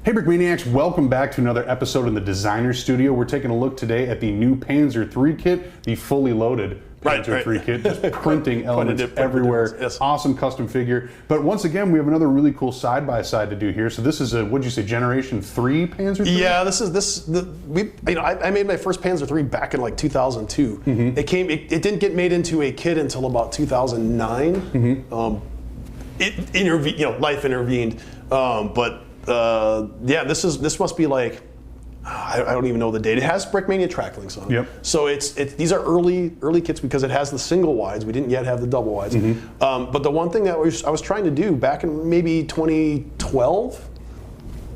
Hey Brickmaniacs, welcome back to another episode in the Designer Studio. We're taking a look today at the new Panzer III kit, the fully loaded Panzer III kit, just printing elements everywhere. Yes. Awesome custom figure. But once again, we have another really cool side-by-side to do here. So this is a, what'd you say, Generation 3 Panzer III? Yeah, I made my first Panzer III back in like 2002. Mm-hmm. It didn't get made into a kit until about 2009. Mm-hmm. Life intervened. Yeah, this must be like, I don't even know the date. It has Brickmania track links on it. Yep. So these are early kits because it has the single wides. We didn't yet have the double wides. Mm-hmm. But the one thing that I was trying to do back in maybe 2012,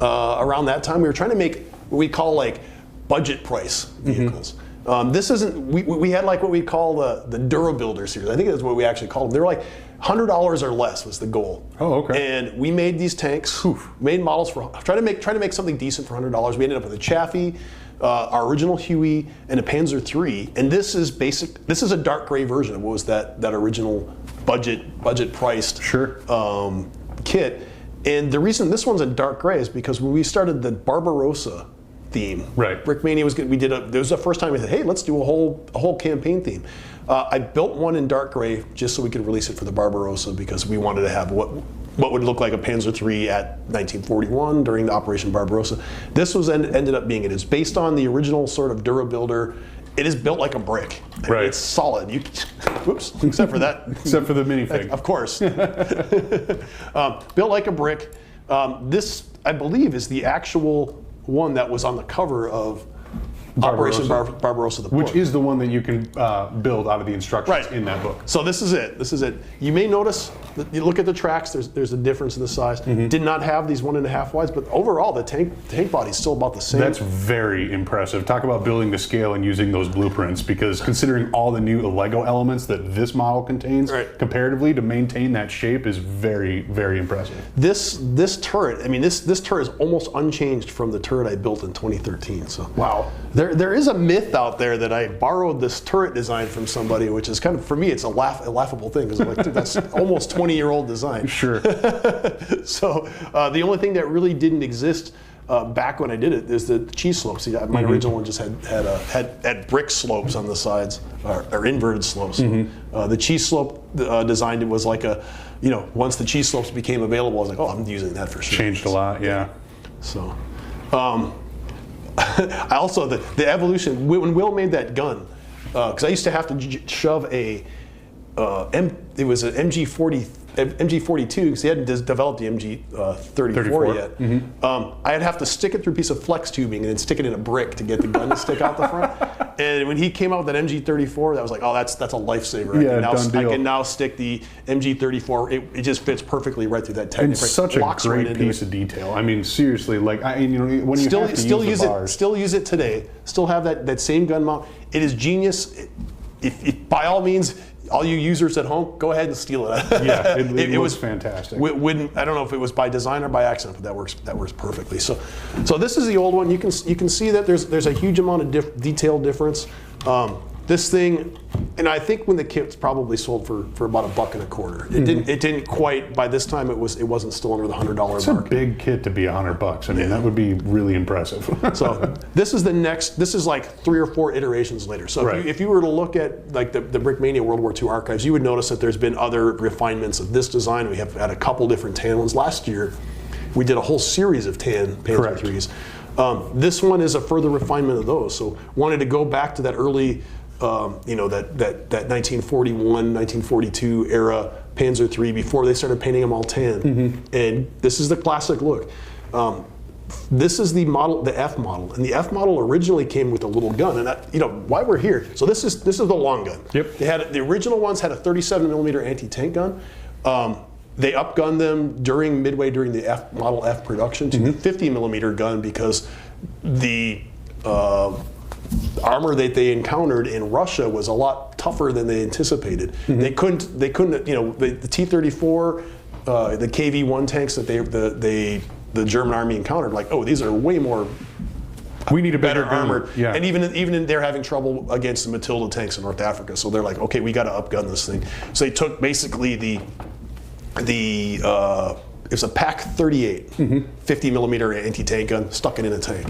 around that time, we were trying to make what we call like budget price vehicles. This isn't, we had like what we call the Durabuilder series. I think that's what we actually called them. They were like $100 or less was the goal. Oh, okay. And we made these tanks, made models for, try to make something decent for $100. We ended up with a Chaffee, our original Huey, and a Panzer III. And this is a dark gray version of what was that original budget priced kit. And the reason this one's in dark gray is because when we started the Barbarossa theme, right? Brickmania was good. It was the first time we said, hey, let's do a whole campaign theme. I built one in dark gray just so we could release it for the Barbarossa because we wanted to have what would look like a Panzer III at 1941 during the Operation Barbarossa. This was ended up being it is based on the original sort of Durabuilder. It is built like a brick. Right. It's solid. Whoops, except for that. Except for the minifig. Of course. Built like a brick. This, I believe, is the actual one that was on the cover of Operation Barbarossa, the book. Which is the one that you can build out of the instructions in that book. So this is it. This is it. You may notice that you look at the tracks. There's a difference in the size. Did not have these 1.5 wides, but overall the tank body is still about the same. That's very impressive. Talk about building to scale and using those blueprints, because considering all the new Lego elements that this model contains, comparatively to maintain that shape is very, very impressive. This turret, I mean, this turret is almost unchanged from the turret I built in 2013. So wow. There is a myth out there that I borrowed this turret design from somebody, which is kind of, for me, it's a laughable thing, because like, that's almost 20-year-old design. Sure. So the only thing that really didn't exist back when I did it is the cheese slopes. See, my original one just had brick slopes on the sides, or inverted slopes. The cheese slope design, it was like a, once the cheese slopes became available, I was like, oh, I'm using that for sure. Changed a lot, yeah. So. I also, the evolution, when Will made that gun, because I used to have to shove it was an MG42, because he hadn't developed the MG34 yet. I'd have to stick it through a piece of flex tubing and then stick it in a brick to get the gun to stick out the front. And when he came out with that MG34, that was like, oh, that's a lifesaver. Yeah, I can now stick the MG34. It just fits perfectly right through that technique. It's such a great piece of detail. I mean, seriously, like when you have to use the bars. Still use it today. Still have that same gun mount. It is genius. If by all means, all you users at home, go ahead and steal it. Yeah, it was fantastic. I don't know if it was by design or by accident, but that works perfectly. So this is the old one. You can see that there's a huge amount of detail difference. This thing, and I think when the kit's probably sold for about $1.25. It didn't quite. By this time, it wasn't still under the $100 mark. It's a big kit to be $100. I mean, that would be really impressive. So this is the next. This is like 3 or 4 iterations later. So if you were to look at like the Brickmania World War II archives, you would notice that there's been other refinements of this design. We have had a couple different tan ones. Last year, we did a whole series of tan Panzer IIIs. This one is a further refinement of those. So wanted to go back to that early. That 1941, 1942 era Panzer III before they started painting them all tan. And this is the classic look. This is the model, the F model, and the F model originally came with a little gun. And why we're here. So this is the long gun. Yep. The original ones had a 37mm anti-tank gun. They upgunned them midway during the Model F production to the 50mm gun because the armor that they encountered in Russia was a lot tougher than they anticipated. They couldn't, the T-34, the KV-1 tanks that the German army encountered, like, oh, these are way more. We need a better better armored, yeah. And even they're having trouble against the Matilda tanks in North Africa. So they're like, okay, we got to upgun this thing. So they took basically the it's a PaK 38, 50 millimeter anti-tank gun stuck it in a tank.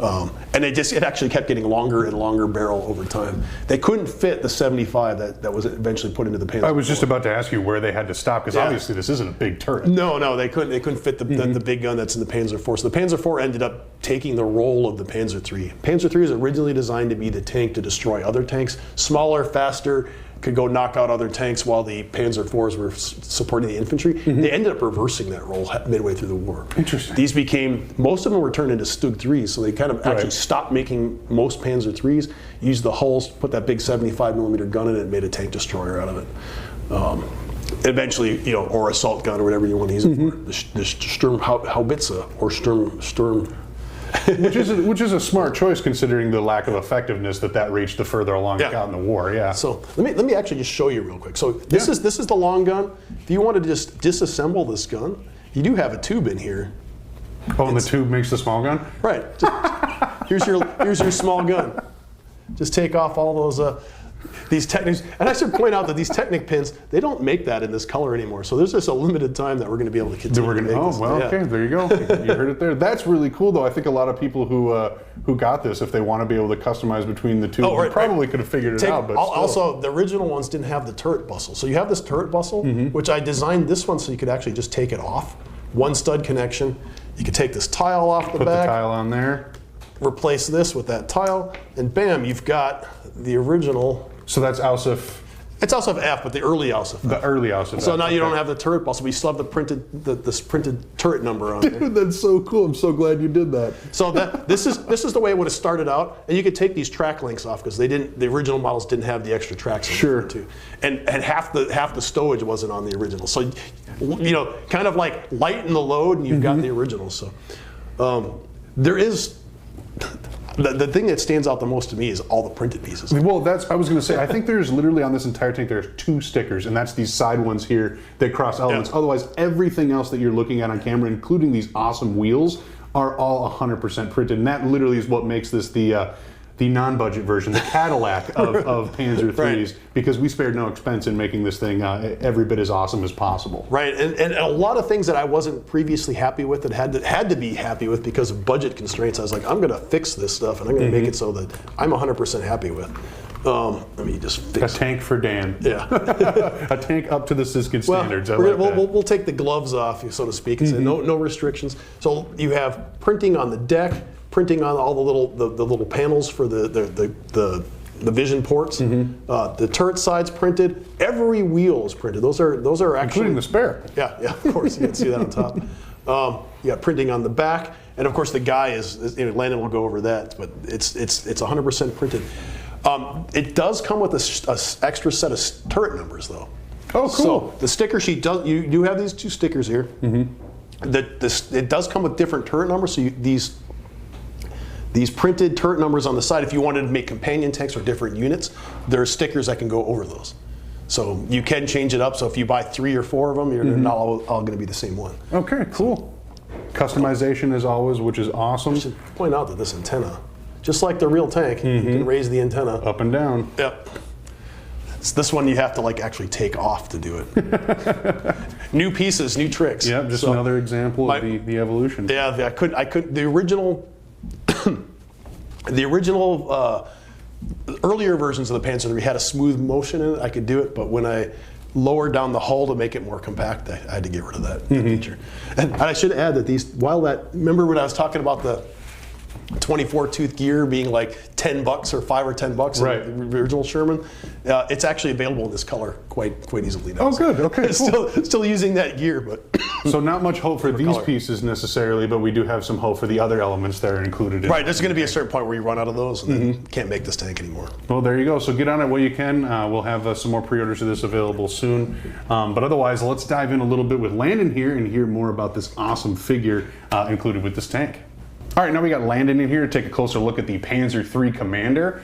And it actually kept getting longer and longer barrel over time. They couldn't fit the 75 that was eventually put into the Panzer. I was just about to ask you where they had to stop, because obviously this isn't a big turret. No, they couldn't fit the big gun that's in the Panzer IV. So the Panzer IV ended up taking the role of the Panzer III. Panzer III was originally designed to be the tank to destroy other tanks, smaller, faster, could go knock out other tanks while the Panzer IVs were supporting the infantry. They ended up reversing that role midway through the war. Interesting. These most of them were turned into Stug 3s, so they kind of actually stopped making most Panzer IIIs, used the hulls, put that big 75 millimeter gun in it, and made a tank destroyer out of it. Eventually, or assault gun or whatever you want to use it for. The Sturmhaubitze or Sturm. which is a smart choice considering the lack of effectiveness that reached the further along it got in the war. Yeah. So let me actually just show you real quick. So this is the long gun. If you wanted to just disassemble this gun, you do have a tube in here. Oh, and the tube makes the small gun? Right. Here's your small gun. Just take off all those these Technics. And I should point out that these Technic pins, they don't make that in this color anymore. So there's just a limited time that we're going to be able to continue to make this. Okay, there you go. You heard it there. That's really cool, though. I think a lot of people who got this, if they want to be able to customize between the two, probably could have figured it out. But also, the original ones didn't have the turret bustle. So you have this turret bustle, which I designed this one so you could actually just take it off. One stud connection. You could take this tile off the back. Put the tile on there. Replace this with that tile, and bam, you've got the original. So that's Ausf. It's Ausf F, but the early Ausf F. The early Ausf F. So now you don't have the turret bustle, but you still have the printed turret number on there. Dude, that's so cool. I'm so glad you did that. So this is the way it would have started out, and you could take these track links off because the original models didn't have the extra tracks. Sure. Too, and half the stowage wasn't on the original. So kind of like lighten the load, and you've got the original. So there is. The thing that stands out the most to me is all the printed pieces. Well, I was going to say, I think there's literally on this entire tank, there's 2 stickers, and that's these side ones here that cross elements. Otherwise, everything else that you're looking at on camera, including these awesome wheels, are all 100% printed. And that literally is what makes this the non-budget version, the Cadillac of Panzer IIIs, because we spared no expense in making this thing every bit as awesome as possible. Right, and a lot of things that I wasn't previously happy with that had to be happy with because of budget constraints. I was like, I'm going to fix this stuff, and I'm going to make it so that I'm 100% happy with. Let me just fix a tank for Dan. Yeah, a tank up to the Siskin standards. We'll take the gloves off, so to speak, and say no restrictions. So you have printing on the deck. Printing on all the little panels for the vision ports. The turret sides printed. Every wheel is printed. Those are actually including the spare. Yeah, of course. You can see that on top. You got printing on the back, and of course the guy is. Landon will go over that, but it's 100% printed. It does come with a extra set of turret numbers, though. Oh, cool. So the sticker sheet does. You do have these 2 stickers here. It does come with different turret numbers. So these printed turret numbers on the side, if you wanted to make companion tanks or different units, there are stickers that can go over those. So you can change it up. So if you buy 3 or 4 of them, you're not all going to be the same one. Okay, cool. Customization as always, which is awesome. I should point out that this antenna, just like the real tank, you can raise the antenna up and down. Yep. It's this one you have to actually take off to do it. New pieces, new tricks. Yeah, just another example of the evolution. Yeah, I couldn't. The original. The original earlier versions of the Panzer III had a smooth motion in it. I could do it, but when I lowered down the hull to make it more compact, I had to get rid of that feature. And I should add that remember when I was talking about the 24 tooth gear being like $10 or $5 or $10 in the original Sherman. It's actually available in this color quite easily now. Oh, good. Okay, cool. Still using that gear, but so not much hope for these pieces necessarily, but we do have some hope for the other elements that are included. Right. There's going to be a certain point where you run out of those, and then can't make this tank anymore. Well, there you go. So get on it while you can. We'll have some more pre-orders of this available soon. But otherwise, let's dive in a little bit with Landon here and hear more about this awesome figure included with this tank. All right, now we got Landon in here to take a closer look at the Panzer III Commander.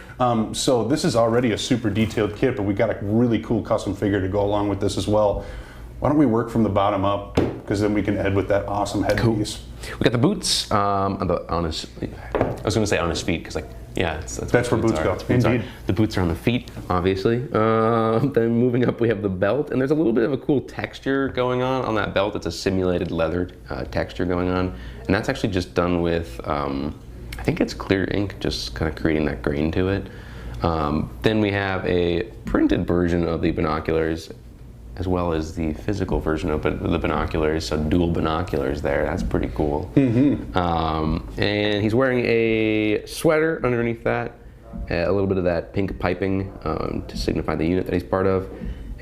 So this is already a super detailed kit, but we got a really cool custom figure to go along with this as well. Why don't we work from the bottom up, because then we can end with that awesome headpiece. We got the boots I was going to say on his feet, because Yeah, that's where boots go. Indeed. The boots are on the feet, obviously. Then moving up, we have the belt, and there's a little bit of a cool texture going on that belt. It's a simulated leather texture going on, and that's actually just done with, I think it's clear ink, just kind of creating that grain to it. Then we have a printed version of the binoculars, as well as the physical version of the binoculars, so dual binoculars there. That's pretty cool. And he's wearing a sweater underneath that, a little bit of that pink piping to signify the unit that he's part of,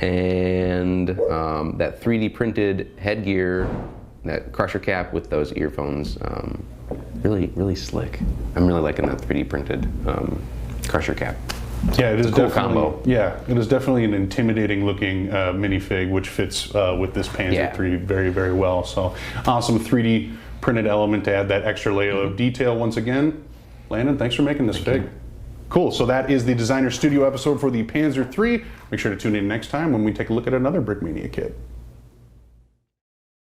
and that 3D printed headgear, that crusher cap with those earphones. Really, really slick. I'm really liking that 3D printed crusher cap. Yeah, it is cool definitely combo. Yeah, it is definitely an intimidating looking minifig, which fits with this Panzer III very, very well. So awesome 3D printed element to add that extra layer of detail once again. Landon, thanks for making this fig. Cool. So that is the Designer Studio episode for the Panzer III. Make sure to tune in next time when we take a look at another Brickmania kit.